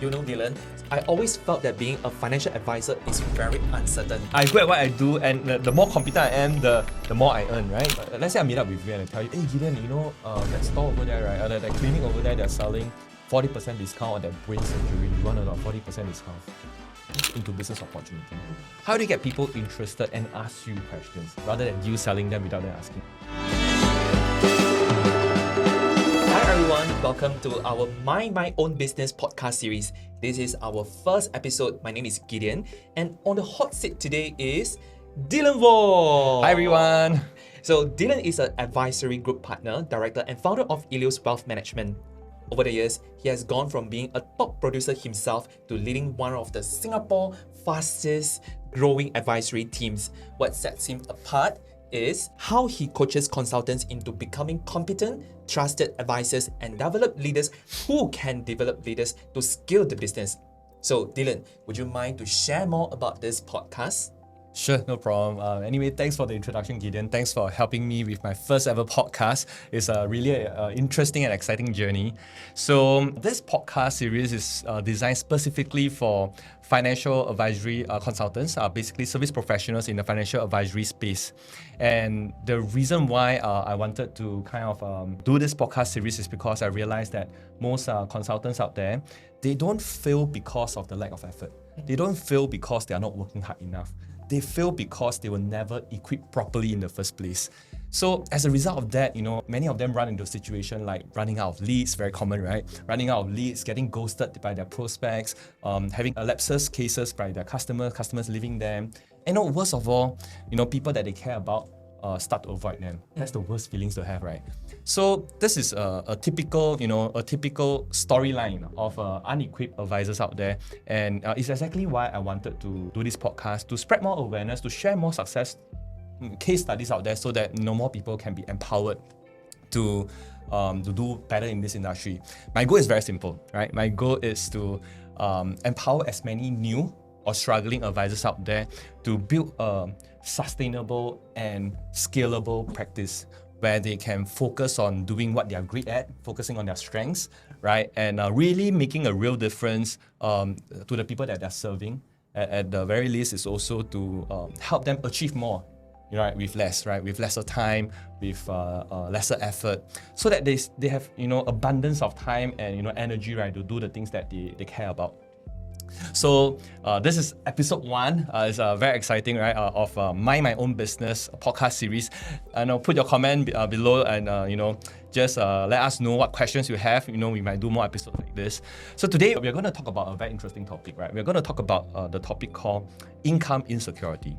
You know, Dylan, I always felt that being a financial advisor is very uncertain. I'm good at what I do, and the more competent I am, the more I earn, right? Let's say I meet up with you and I tell you, hey Gideon, you know, that store over there, right? That clinic over there, they're selling 40% discount on that brain surgery. You want a 40% discount into business opportunity. How do you get people interested and ask you questions rather than you selling them without them asking? Hi everyone, welcome to our Mind My Own Business podcast series. This is our first episode. My name is Gideon, and on the hot seat today is Dylan Wong. Hi everyone. So Dylan is an advisory group partner, director and founder of Ilios Wealth Management. Over the years, he has gone from being a top producer himself to leading one of the Singapore fastest growing advisory teams. What sets him apart is how he coaches consultants into becoming competent, trusted advisors and develop leaders who can develop leaders to scale the business. So Dylan, would you mind to share more about this podcast? Sure, no problem. Anyway, thanks for the introduction, Gideon. Thanks for helping me with my first ever podcast. It's a really interesting and exciting journey. So this podcast series is designed specifically for financial advisory consultants, basically service professionals in the financial advisory space. And the reason why I wanted to kind of do this podcast series is because I realized that most consultants out there, they don't fail because of the lack of effort. They don't fail because they are not working hard enough. They fail because they were never equipped properly in the first place. So as a result of that, you know, many of them run into a situation like running out of leads, very common, right? Running out of leads, getting ghosted by their prospects, having lapses cases by their customers leaving them. And worst of all, you know, people that they care about start to avoid them. That's the worst feelings to have, right? So this is a typical storyline of unequipped advisors out there, and it's exactly why I wanted to do this podcast, to spread more awareness, to share more success case studies out there, so that more people can be empowered to do better in this industry. My goal is very simple, right? My goal is to empower as many new or struggling advisors out there to build a sustainable and scalable practice where they can focus on doing what they are great at, focusing on their strengths, right? And really making a real difference to the people that they're serving. At the very least, is also to help them achieve more, right? With less, right? With lesser time, with lesser effort, so that they have, you know, abundance of time and, you know, energy, right, to do the things that they care about. So this is episode 1. It's very exciting, right? Of Mind My Own Business podcast series. And put your comment below, and you know, just let us know what questions you have. You know, we might do more episodes like this. So today we're going to talk about a very interesting topic, right? We're going to talk about the topic called income insecurity.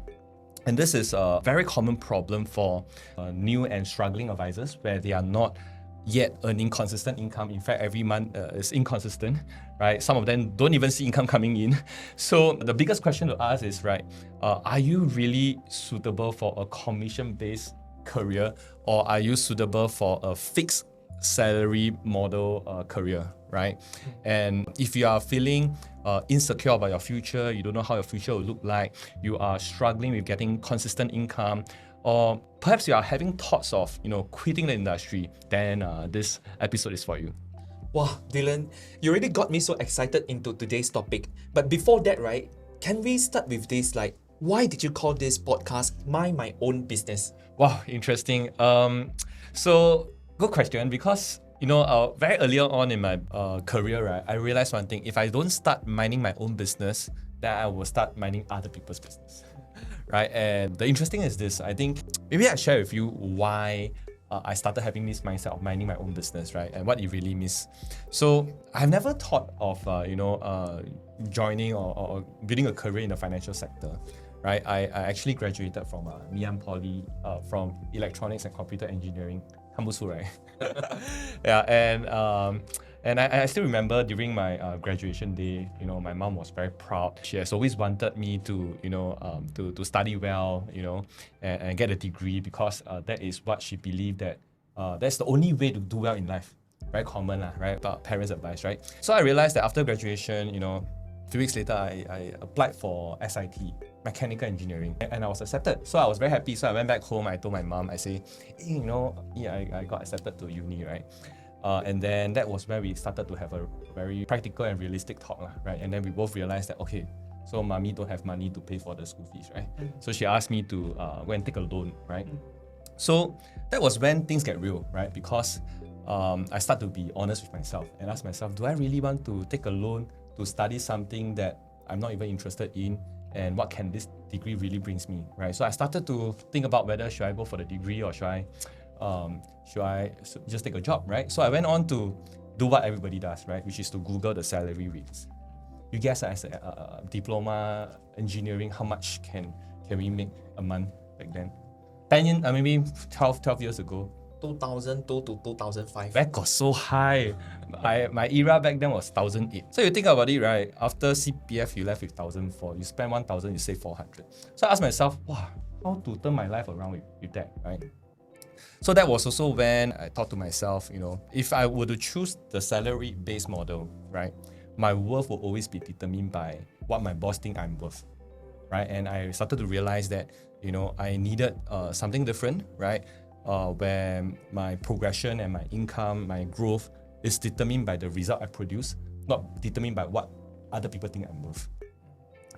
And this is a very common problem for new and struggling advisors, where they are not yet earning consistent income. In fact, every month is inconsistent, right? Some of them don't even see income coming in. So the biggest question to ask is, right, are you really suitable for a commission-based career, or are you suitable for a fixed salary model career, right? And if you are feeling insecure about your future, you don't know how your future will look like, you are struggling with getting consistent income, or perhaps you are having thoughts of, you know, quitting the industry, then this episode is for you. Wow, Dylan, you already got me so excited into today's topic. But before that, right, can we start with this, like, why did you call this podcast Mind My Own Business? Wow, interesting. So good question, because, you know, very earlier on in my career, right, I realized one thing: if I don't start minding my own business, then I will start minding other people's business. Right, and the interesting is this. I think maybe I share with you why I started having this mindset of minding my own business, right, and what it really means. So I've never thought of joining or building a career in the financial sector, right? I actually graduated from Ngee Ann Poly from electronics and computer engineering. 看不出来. Yeah, and I still remember during my graduation day, you know, my mom was very proud. She has always wanted me to, you know, to study well, you know, and get a degree, because that is what she believed that that's the only way to do well in life. Very common, right? But parents' advice, right? So I realized that after graduation, you know, 2 weeks later, I applied for SIT, mechanical engineering, and I was accepted. So I was very happy. So I went back home, I told my mom, I say, hey, you know, yeah, I got accepted to uni, right? And then that was where we started to have a very practical and realistic talk, right? And then we both realized that, okay, so mommy don't have money to pay for the school fees, right? So she asked me to go and take a loan, right? So that was when things get real, right? Because I start to be honest with myself and ask myself, do I really want to take a loan to study something that I'm not even interested in? And what can this degree really brings me, right? So I started to think about whether should I go for the degree or should I just take a job, right? So I went on to do what everybody does, right? Which is to Google the salary rates. You guess as a diploma engineering, how much can we make a month back then? 10 years, maybe 12 years ago. 2002 to 2005. That got so high. My era back then was 1,008. So you think about it, right? After CPF, you left with 1,004. You spend 1,000, you save 400. So I asked myself, wow, how to turn my life around with that, right? So that was also when I thought to myself, if I were to choose the salary-based model, right, my worth will always be determined by what my boss think I'm worth, right? And I started to realize that, I needed something different, right? Where my progression and my income, my growth is determined by the result I produce, not determined by what other people think I'm worth.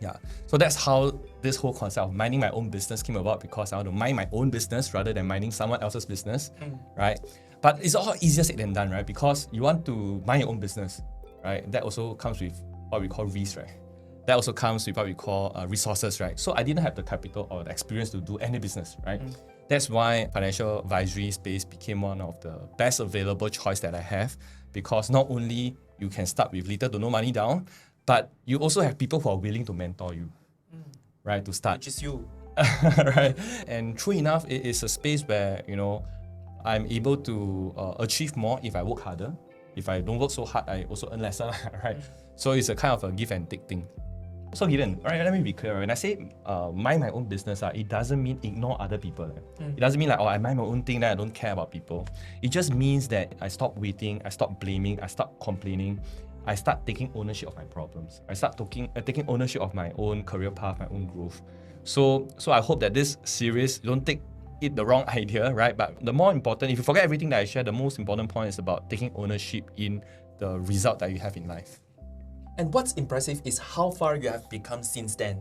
Yeah, so that's how this whole concept of minding my own business came about, because I want to mind my own business rather than minding someone else's business, right? But it's all easier said than done, right? Because you want to mind your own business, right? That also comes with what we call risk, right? That also comes with what we call resources, right? So I didn't have the capital or the experience to do any business, right? That's why financial advisory space became one of the best available choice that I have, because not only you can start with little to no money down, but you also have people who are willing to mentor you, right, to start. Which is you. Right? And true enough, it is a space where, I'm able to achieve more if I work harder. If I don't work so hard, I also earn lesser, right? So it's a kind of a give and take thing. So Gideon, right, let me be clear. When I say mind my own business, it doesn't mean ignore other people. It doesn't mean like, I mind my own thing, that I don't care about people. It just means that I stop waiting, I stop blaming, I stop complaining. I start taking ownership of my problems. I start taking ownership of my own career path, my own growth. So I hope that this series, don't take it the wrong idea, right? But the more important, if you forget everything that I share, the most important point is about taking ownership in the result that you have in life. And what's impressive is how far you have become since then.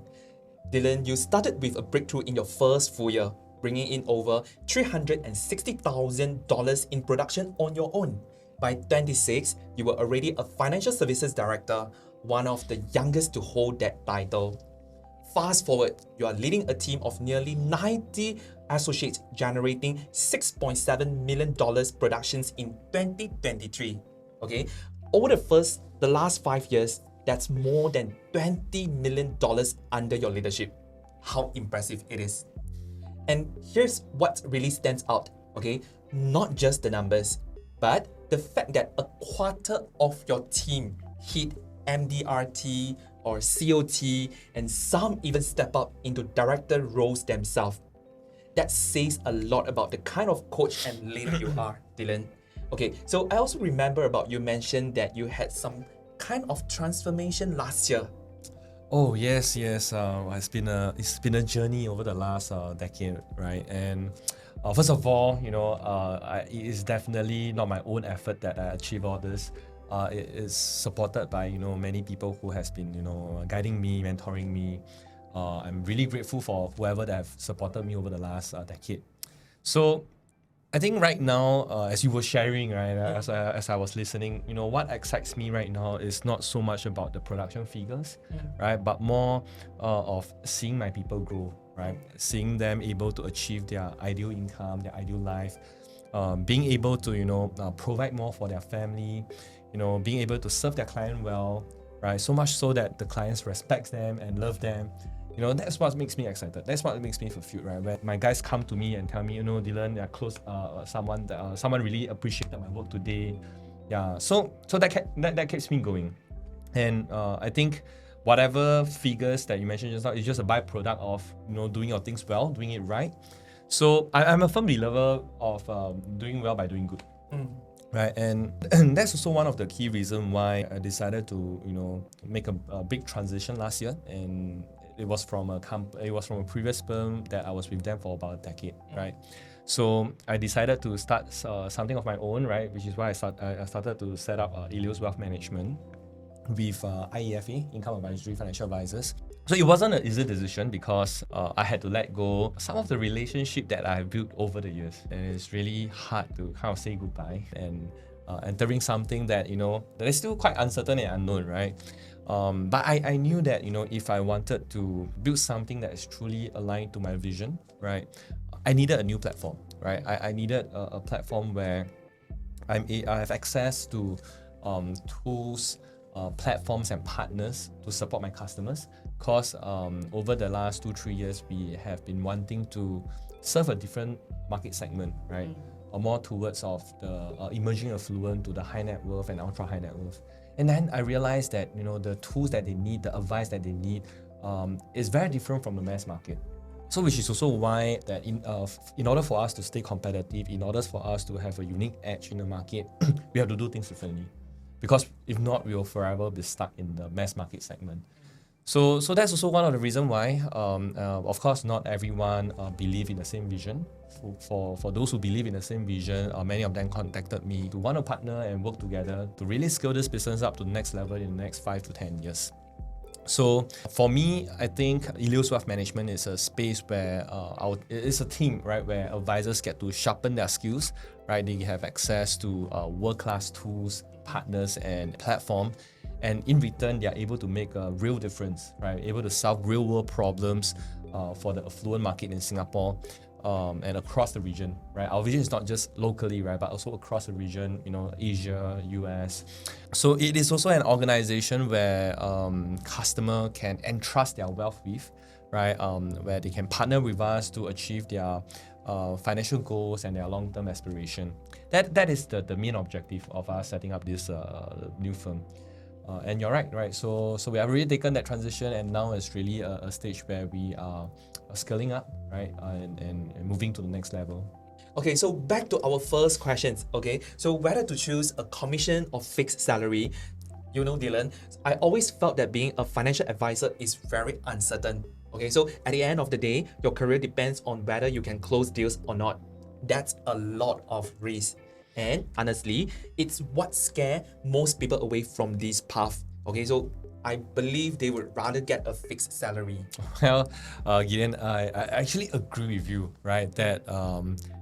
Dylan, you started with a breakthrough in your first full year, bringing in over $360,000 in production on your own. By 26, you were already a financial services director, one of the youngest to hold that title. Fast forward, you are leading a team of nearly 90 associates, generating $6.7 million productions in 2023. Okay, over the last 5 years, that's more than $20 million under your leadership. How impressive it is. And here's what really stands out, okay? Not just the numbers, but the fact that a quarter of your team hit MDRT or COT, and some even step up into director roles themselves. That says a lot about the kind of coach and leader you are, Dylan. Okay, so I also remember about you mentioned that you had some kind of transformation last year. Oh yes. It's been a journey over the last decade, right? And first of all, it is definitely not my own effort that I achieve all this. It is supported by many people who has been guiding me, mentoring me. I'm really grateful for whoever that have supported me over the last decade. So I think right now, as you were sharing, right, as I was listening, what excites me right now is not so much about the production figures, right, but more of seeing my people grow, right, seeing them able to achieve their ideal income, their ideal life, being able to provide more for their family, being able to serve their client well, right, so much so that the clients respect them and love them. That's what makes me excited. That's what makes me fulfilled, right? When my guys come to me and tell me, Dylan, they're close, someone really appreciated my work today. Yeah, so that keeps me going. And I think whatever figures that you mentioned just now is just a byproduct of doing your things well, doing it right. So I'm a firm believer of doing well by doing good. Right, and that's also one of the key reasons why I decided to make a big transition last year, and it was from a previous firm that I was with them for about a decade, right? So I decided to start something of my own, right? Which is why I started to set up Ilios Wealth Management with IEFA, Income Advisory Financial Advisors. So it wasn't an easy decision because I had to let go some of the relationship that I have built over the years, and it's really hard to kind of say goodbye and entering something that that is still quite uncertain and unknown, right? But I knew that if I wanted to build something that is truly aligned to my vision, right, I needed a new platform, right? I needed a platform where I have access to tools, platforms and partners to support my customers. Because over the last 2-3 years, we have been wanting to serve a different market segment, right? Or more towards of the emerging affluent to the high net worth and ultra high net worth. And then I realized that the tools that they need, the advice that they need, is very different from the mass market. So which is also why that in order for us to stay competitive, in order for us to have a unique edge in the market, we have to do things differently. Because if not, we will forever be stuck in the mass market segment. So that's also one of the reasons why, of course, not everyone believe in the same vision. For those who believe in the same vision, many of them contacted me to want to partner and work together to really scale this business up to the next level in the next 5 to 10 years. So for me, I think Ilios Wealth Management is a space where it's a team, right, where advisors get to sharpen their skills, right? They have access to world-class tools, partners, and platform, and in return, they are able to make a real difference, right? Able to solve real-world problems for the affluent market in Singapore. And across the region, right? Our vision is not just locally, right, but also across the region, Asia, US. So it is also an organization where customer can entrust their wealth with, right? Where they can partner with us to achieve their financial goals and their long-term aspiration. That is the main objective of us setting up this new firm. And you're right? So we have already taken that transition, and now it's really a stage where we are scaling up, right, and moving to the next level. Okay, so back to our first questions. Okay, so whether to choose a commission or fixed salary, Dylan, I always felt that being a financial advisor is very uncertain. Okay, so at the end of the day, your career depends on whether you can close deals or not. That's a lot of risk. And honestly, it's what scares most people away from this path. Okay, so I believe they would rather get a fixed salary. Well, Gideon, I actually agree with you, right? That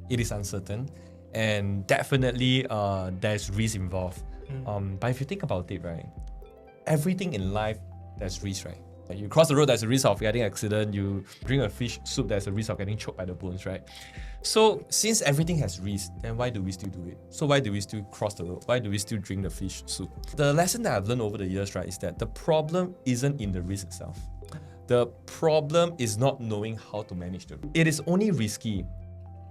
it is uncertain, and definitely there's risk involved. But if you think about it, right, everything in life there's risk, right? Like you cross the road, there's a risk of getting an accident. You drink a fish soup, there's a risk of getting choked by the bones, right? So since everything has risk, then why do we still do it? So why do we still cross the road? Why do we still drink the fish soup? The lesson that I've learned over the years, right, is that the problem isn't in the risk itself. The problem is not knowing how to manage the risk. It is only risky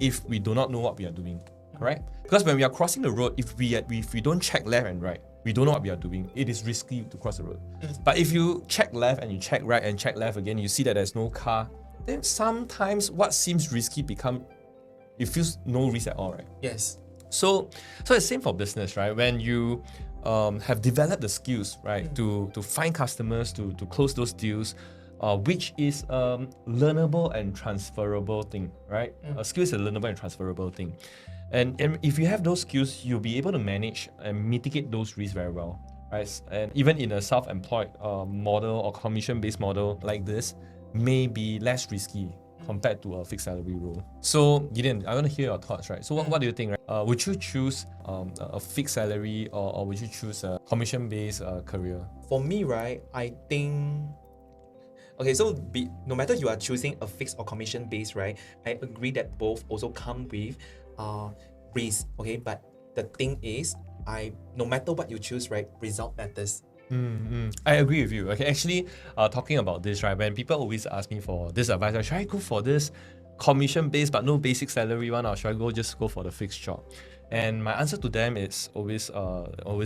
if we do not know what we are doing, correct? Because when we are crossing the road, if we don't check left and right, we don't know what we are doing, it is risky to cross the road. But if you check left and you check right and check left again, you see that there's no car, then sometimes what seems risky it feels no risk at all, right? Yes. So it's the same for business, right? When you have developed the skills, right, to find customers, to close those deals, which is a learnable and transferable thing, right? A skill is a learnable and transferable thing. And if you have those skills, you'll be able to manage and mitigate those risks very well, right? And even in a self-employed model or commission-based model like this, may be less risky compared to a fixed salary role. So Gideon, I want to hear your thoughts, right? So what do you think, right? Would you choose a fixed salary or would you choose a commission-based career? For me, right, I think... Okay, so no matter you are choosing a fixed or commission-based, right, I agree that both also come with risk, okay? But the thing is, no matter what you choose, right, result matters. I agree with you. Okay, actually, talking about this, right, when people always ask me for this advice, like, should I go for this commission-based but no basic salary one, or should I just go for the fixed job? And my answer to them is always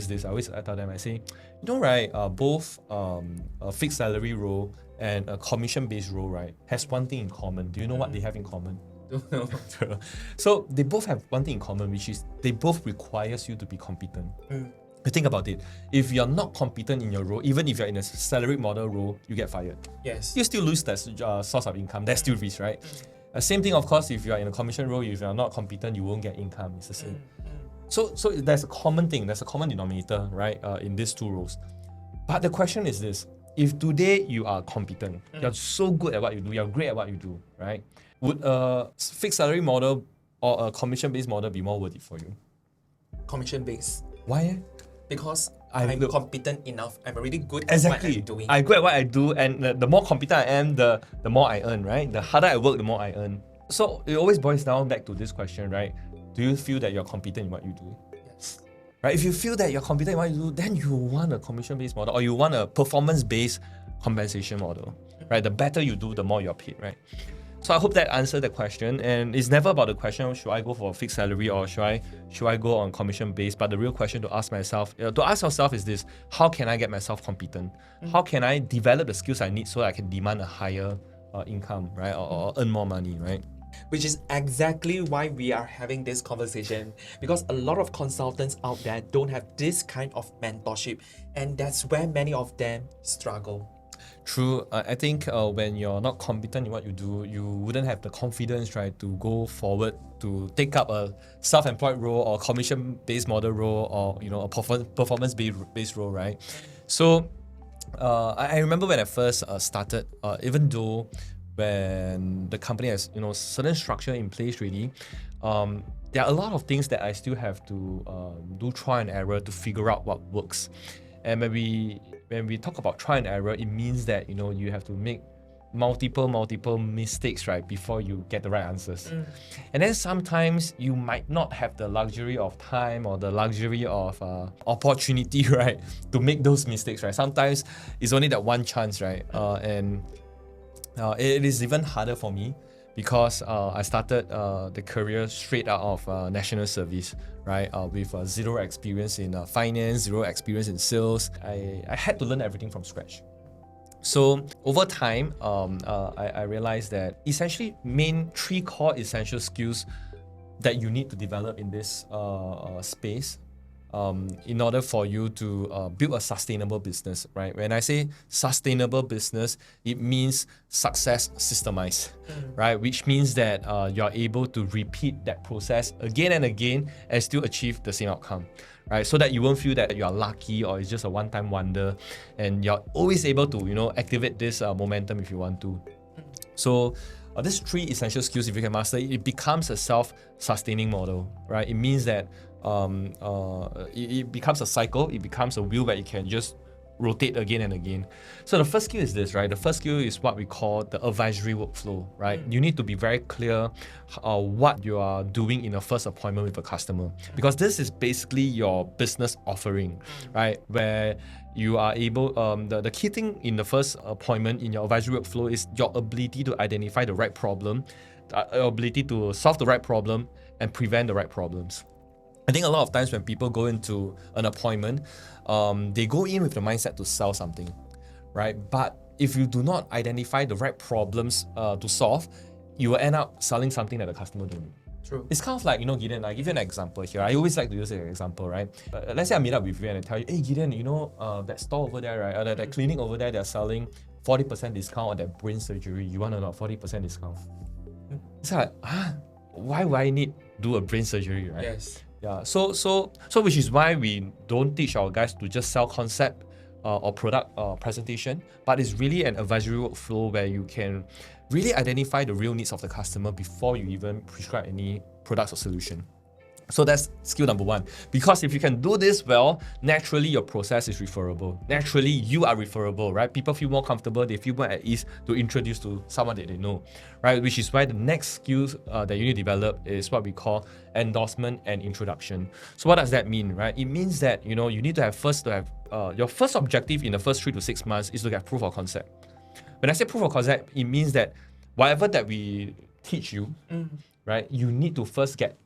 this. I tell them, I say, right, both a fixed salary role and a commission-based role, right, has one thing in common. Do you know what they have in common? So they both have one thing in common, which is they both requires you to be competent. But think about it. If you're not competent in your role, even if you're in a salaried model role, you get fired. Yes. You still lose that source of income. That's still risk, right? Same thing, of course, if you're in a commission role, if you're not competent, you won't get income. It's the same. So there's a common thing, there's a common denominator, right, in these two roles. But the question is this: if today you are competent, you're so good at what you do, you're great at what you do, right? Would a fixed salary model or a commission-based model be more worth it for you? Commission-based. Why? Because I'm competent enough. I'm already good at Exactly. what I'm doing. I'm good at what I do, and the more competent I am, the more I earn, right? The harder I work, the more I earn. So it always boils down back to this question, right? Do you feel that you're competent in what you do? Yes. Right? If you feel that you're competent in what you do, then you want a commission-based model, or you want a performance-based compensation model, right? The better you do, the more you're paid, right? So I hope that answered the question. And it's never about the question, should I go for a fixed salary or should I go on commission-based? But the real question to ask yourself is this: how can I get myself competent? How can I develop the skills I need so I can demand a higher income, right? Or earn more money, right? Which is exactly why we are having this conversation, because a lot of consultants out there don't have this kind of mentorship, and that's where many of them struggle. True. I think when you're not competent in what you do, you wouldn't have the confidence, right, to go forward to take up a self-employed role or commission-based model role, or a performance-based role, right? So I remember when I first started, even though when the company has certain structure in place really, there are a lot of things that I still have to do trial and error to figure out what works. And when we talk about trial and error, it means that you have to make multiple mistakes, right, before you get the right answers. And then sometimes you might not have the luxury of time or the luxury of opportunity, right, to make those mistakes, right? Sometimes it's only that one chance, right? And it is even harder for me because I started the career straight out of national service, right? With zero experience in finance, zero experience in sales. I had to learn everything from scratch. So over time, I realized that essentially three core essential skills that you need to develop in this space in order for you to build a sustainable business, right? When I say sustainable business, it means success systemized, right? Which means that you're able to repeat that process again and again and still achieve the same outcome, right? So that you won't feel that you are lucky or it's just a one-time wonder, and you're always able to, activate this momentum if you want to. So these three essential skills, if you can master it, it becomes a self-sustaining model, right? It means that it becomes a cycle, it becomes a wheel where you can just rotate again and again. So the first skill is this, right? The first skill is what we call the advisory workflow, right? You need to be very clear what you are doing in a first appointment with a customer, because this is basically your business offering, right? Where you are able, the key thing in the first appointment in your advisory workflow is your ability to identify the right problem, your ability to solve the right problem and prevent the right problems. I think a lot of times when people go into an appointment, they go in with the mindset to sell something, right? But if you do not identify the right problems to solve, you will end up selling something that the customer don't need. True. It's kind of like, Gideon, I give you an example here. I always like to use an example, right? Let's say I meet up with you and I tell you, hey Gideon, that store over there, right? Or that clinic over there, they're selling 40% discount on that brain surgery. You want to know 40% discount? It's like, why would I need do a brain surgery, right? Yes. Yeah, so which is why we don't teach our guys to just sell concept or product presentation, but it's really an advisory workflow where you can really identify the real needs of the customer before you even prescribe any products or solution. So that's skill number one. Because if you can do this well, naturally your process is referable. Naturally you are referable, right? People feel more comfortable, they feel more at ease to introduce to someone that they know, right? Which is why the next skills that you need to develop is what we call endorsement and introduction. So what does that mean, right? It means that, you need to have your first objective in the first 3 to 6 months is to get proof of concept. When I say proof of concept, it means that whatever that we teach you, right, you need to first get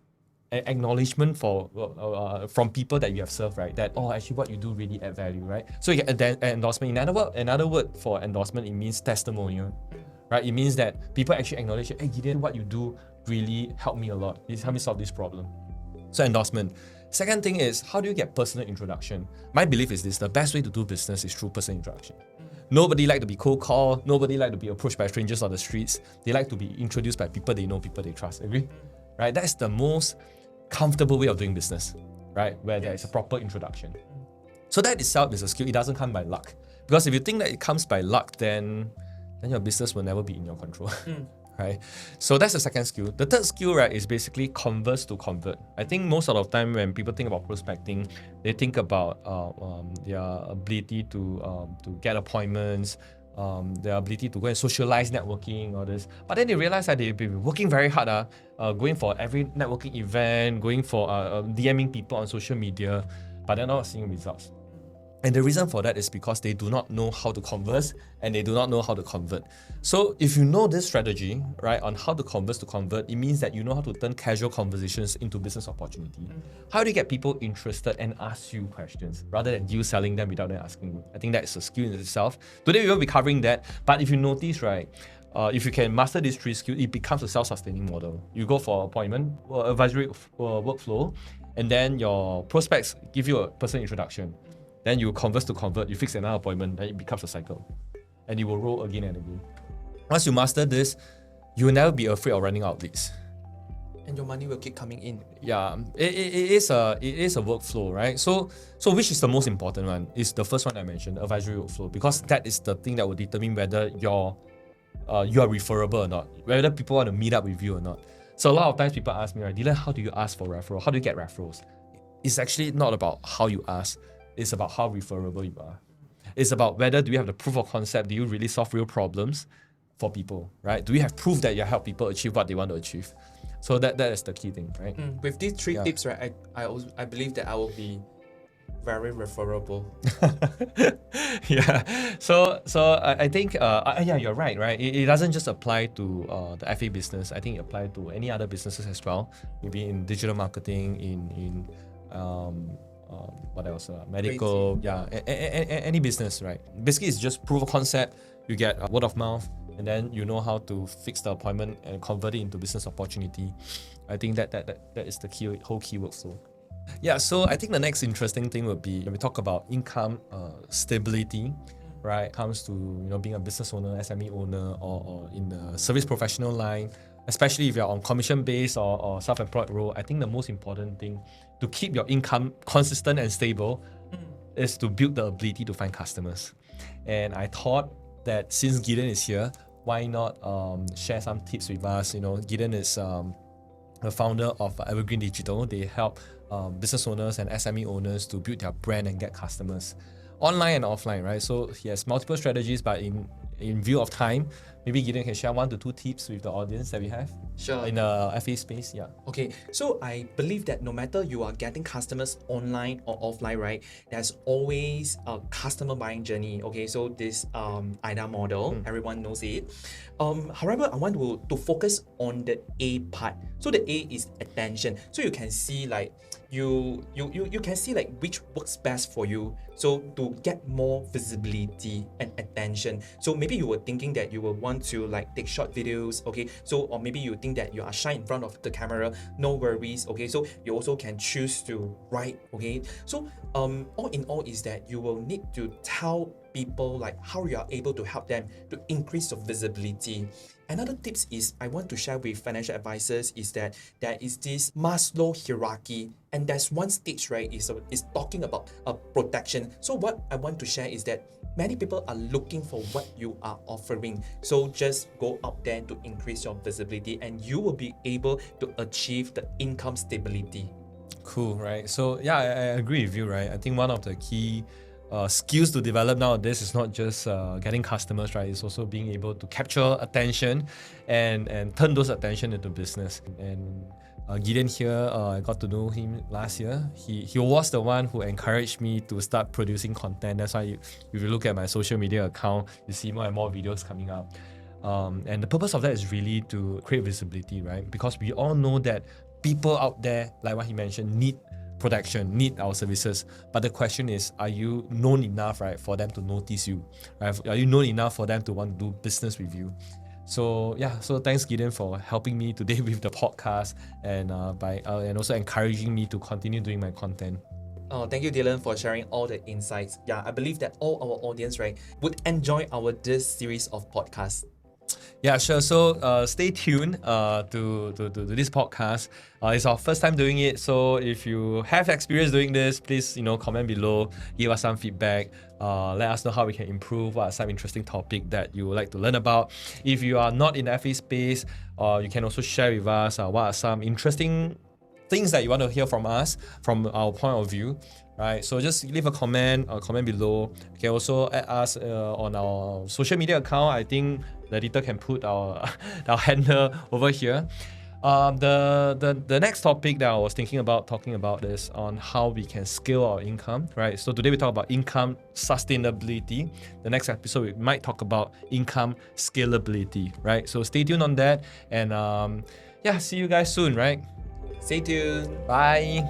acknowledgement from people that you have served, right? That actually what you do really add value, right? So you get an endorsement. Another word for endorsement, it means testimonial, right? It means that people actually acknowledge, hey Gideon, what you do really helped me a lot. It's helped me solve this problem. So endorsement. Second thing is, how do you get personal introduction? My belief is this: the best way to do business is through personal introduction. Nobody like to be cold called. Nobody like to be approached by strangers on the streets. They like to be introduced by people they know, people they trust. Agree? Right? That's the most comfortable way of doing business, right? Where there is a proper introduction. So that itself is a skill. It doesn't come by luck. Because if you think that it comes by luck, then your business will never be in your control. Right? So that's the second skill. The third skill, right, is basically converse to convert. I think most of the time when people think about prospecting, they think about their ability to get appointments, their ability to go and socialize networking, all this. But then they realize that they've been working very hard, going for every networking event, going for DMing people on social media, but they're not seeing results. And the reason for that is because they do not know how to converse and they do not know how to convert. So if you know this strategy, right, on how to converse to convert, it means that you know how to turn casual conversations into business opportunity. How do you get people interested and ask you questions rather than you selling them without them asking you? I think that is a skill in itself. Today we will be covering that. But if you notice, right, if you can master these three skills, it becomes a self-sustaining model. You go for appointment, advisory workflow, and then your prospects give you a personal introduction. Then you converse to convert, you fix another appointment, then it becomes a cycle. And it will roll again and again. Once you master this, you will never be afraid of running out of leads. And your money will keep coming in. Yeah, it is a workflow, right? So which is the most important one? Is the first one I mentioned, advisory workflow, because that is the thing that will determine whether you are referable or not, whether people want to meet up with you or not. So a lot of times people ask me, right, Dylan, how do you ask for referral? How do you get referrals? It's actually not about how you ask. It's about how referable you are. It's about whether do you have the proof of concept, do you really solve real problems for people, right? Do you have proof that you help people achieve what they want to achieve? So that is the key thing, right? With these three tips, right, I believe that I will be very referable. Yeah. So I think you're right? It doesn't just apply to the FA business. I think it applies to any other businesses as well. Maybe in digital marketing, in what else? Medical, any business, right? Basically, it's just proof of concept. You get word of mouth, and then you know how to fix the appointment and convert it into business opportunity. I think that is the whole key workflow. Yeah, so I think the next interesting thing would be when we talk about income stability, right? Comes to being a business owner, SME owner, or in the service professional line. Especially if you're on commission-based or self-employed role, I think the most important thing to keep your income consistent and stable is to build the ability to find customers. And I thought that since Gideon is here, why not share some tips with us? Gideon is the founder of Evergreen Digital. They help business owners and SME owners to build their brand and get customers online and offline, right? So he has multiple strategies, but in view of time, maybe Gideon can share 1 to 2 tips with the audience that we have. Sure. In the FA space, yeah. Okay, so I believe that no matter you are getting customers online or offline, right, there's always a customer buying journey. Okay, so this IDA model, everyone knows it. However, I want to focus on the A part. So the A is attention. So you can see like you can see like which works best for you. So to get more visibility and attention. So maybe you were thinking that you will want to like take short videos, okay? So or maybe you think that you are shy in front of the camera, no worries, okay? So you also can choose to write, okay? So all in all is that you will need to tell people like how you are able to help them to increase your visibility. Another tips is I want to share with financial advisors is that there is this Maslow hierarchy, and there's one stage, right, is talking about protection. So what I want to share is that many people are looking for what you are offering. So just go out there to increase your visibility and you will be able to achieve the income stability. Cool, right? So yeah, I agree with you, right? I think one of the key skills to develop nowadays is not just getting customers, right? It's also being able to capture attention and turn those attention into business. And Gideon here, I got to know him last year. He was the one who encouraged me to start producing content. That's why if you look at my social media account, you see more and more videos coming up. And the purpose of that is really to create visibility, right? Because we all know that people out there, like what he mentioned, need protection, need our services. But the question is, are you known enough, right, for them to notice you? Right? Are you known enough for them to want to do business with you? So yeah, so thanks Gideon for helping me today with the podcast and and also encouraging me to continue doing my content. Oh, thank you, Dylan, for sharing all the insights. Yeah, I believe that all our audience, right, would enjoy this series of podcasts. Yeah, sure. So stay tuned to this podcast. It's our first time doing it. So if you have experience doing this, please comment below, give us some feedback. Let us know how we can improve. What are some interesting topic that you would like to learn about? If you are not in the FA space, you can also share with us what are some interesting things that you want to hear from us from our point of view, right? So just leave a comment below. You can also add us on our social media account. I think the editor can put our handle over here. The next topic that I was thinking about talking about is on how we can scale our income, right? So today we talk about income sustainability. The next episode we might talk about income scalability, right? So stay tuned on that, and see you guys soon, right? Stay tuned. Bye.